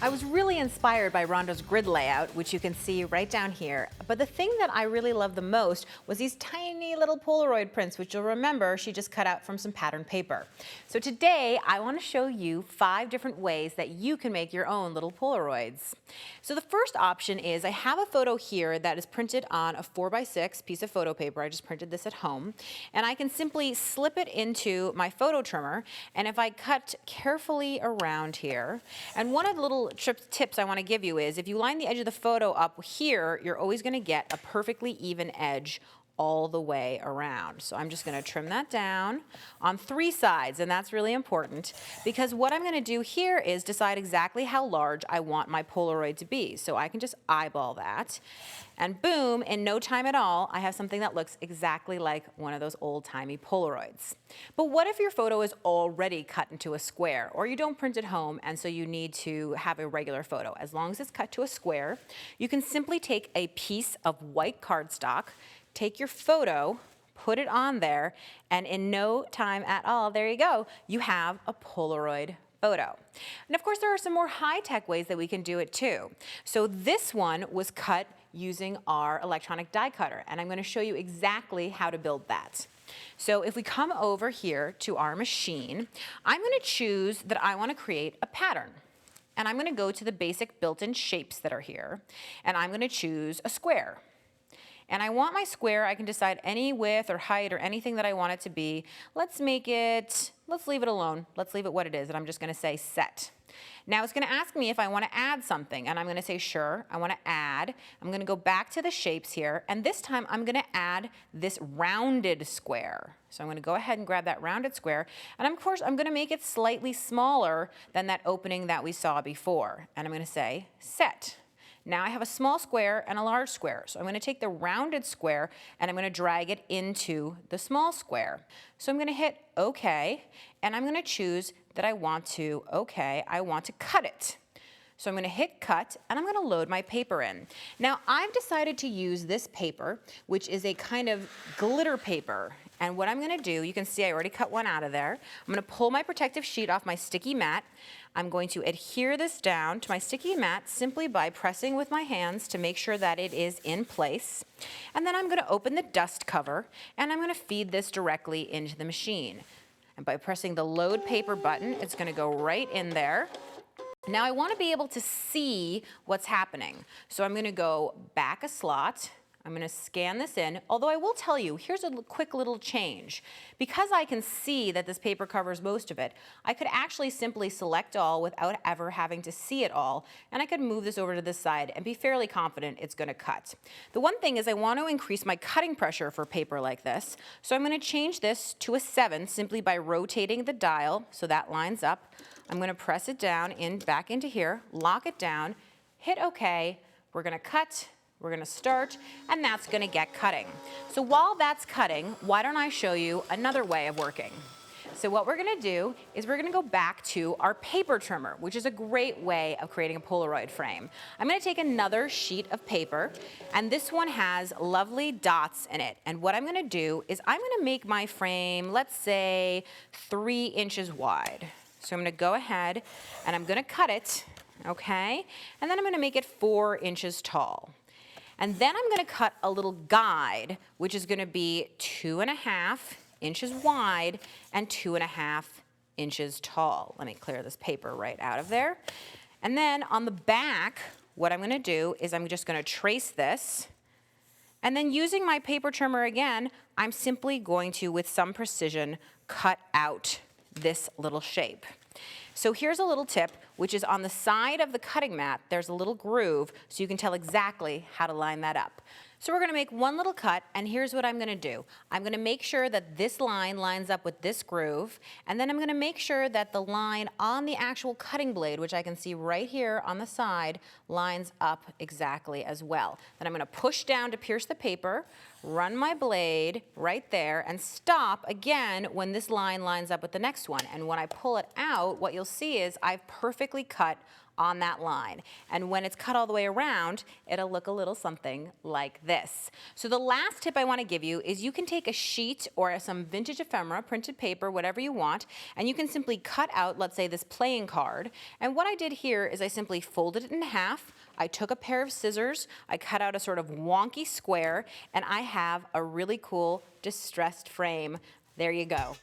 I was really inspired by Rhonda's grid layout, which you can see right down here. But the thing that I really loved the most was these tiny little Polaroid prints, which you'll remember she just cut out from some pattern paper. So today, I want to show you 5 different ways that you can make your own little Polaroids. So the first option is I have a photo here that is printed on a 4x6 piece of photo paper. I just printed this at home. And I can simply slip it into my photo trimmer. And if I cut carefully around here, and one of the little tips I want to give you is if you line the edge of the photo up here, you're always going to get a perfectly even edge all the way around. So I'm just going to trim that down on 3 sides, and that's really important because what I'm going to do here is decide exactly how large I want my Polaroid to be. So I can just eyeball that, and boom, in no time at all, I have something that looks exactly like one of those old-timey Polaroids. But what if your photo is already cut into a square, or you don't print at home and so you need to have a regular photo? As long as it's cut to a square, you can simply take a piece of white cardstock, take your photo, put it on there, and in no time at all, there you go, you have a Polaroid photo. And of course, there are some more high-tech ways that we can do it too. So this one was cut using our electronic die cutter, and I'm going to show you exactly how to build that. So if we come over here to our machine, I'm going to choose that I want to create a pattern. And I'm going to go to the basic built-in shapes that are here, and I'm going to choose a square. And I want my square, I can decide any width or height or anything that I want it to be. Let's leave it alone. Let's leave it what it is, and I'm just going to say set. Now it's going to ask me if I want to add something, and I'm going to say sure, I want to add. I'm going to go back to the shapes here, and this time I'm going to add this rounded square. So I'm going to go ahead and grab that rounded square, and of course I'm going to make it slightly smaller than that opening that we saw before, and I'm going to say set. Now I have a small square and a large square. So I'm going to take the rounded square and I'm going to drag it into the small square. So I'm going to hit OK, and I'm going to choose that I want to cut it. So I'm going to hit cut, and I'm going to load my paper in. Now I've decided to use this paper, which is a kind of glitter paper. And what I'm going to do, you can see I already cut one out of there. I'm going to pull my protective sheet off my sticky mat. I'm going to adhere this down to my sticky mat simply by pressing with my hands to make sure that it is in place. And then I'm going to open the dust cover, and I'm going to feed this directly into the machine. And by pressing the load paper button, it's going to go right in there. Now I want to be able to see what's happening. So I'm going to go back a slot. I'm going to scan this in, although I will tell you, here's a quick little change. Because I can see that this paper covers most of it, I could actually simply select all without ever having to see it all, and I could move this over to this side and be fairly confident it's going to cut. The one thing is I want to increase my cutting pressure for paper like this, so I'm going to change this to a 7 simply by rotating the dial so that lines up. I'm going to press it down back into here, lock it down, hit OK, we're going to cut. We're going to start, and that's going to get cutting. So while that's cutting, why don't I show you another way of working? So what we're going to do is we're going to go back to our paper trimmer, which is a great way of creating a Polaroid frame. I'm going to take another sheet of paper, and this one has lovely dots in it. And what I'm going to do is I'm going to make my frame, let's say, 3 inches wide. So I'm going to go ahead, and I'm going to cut it, okay? And then I'm going to make it 4 inches tall. And then I'm going to cut a little guide, which is going to be 2.5 inches wide and 2.5 inches tall. Let me clear this paper right out of there. And then on the back, what I'm going to do is I'm just going to trace this. And then using my paper trimmer again, I'm simply going to, with some precision, cut out this little shape. So here's a little tip, which is on the side of the cutting mat, there's a little groove, so you can tell exactly how to line that up. So we're going to make one little cut, and here's what I'm going to do. I'm going to make sure that this line lines up with this groove, and then I'm going to make sure that the line on the actual cutting blade, which I can see right here on the side, lines up exactly as well. Then I'm going to push down to pierce the paper, run my blade right there, and stop again when this line lines up with the next one. And when I pull it out, what you'll see is I've perfectly cut on that line. And when it's cut all the way around, it'll look a little something like this. So the last tip I want to give you is you can take a sheet or some vintage ephemera, printed paper, whatever you want, and you can simply cut out, let's say, this playing card. And what I did here is I simply folded it in half. I took a pair of scissors, I cut out a sort of wonky square, and I have a really cool distressed frame. There you go.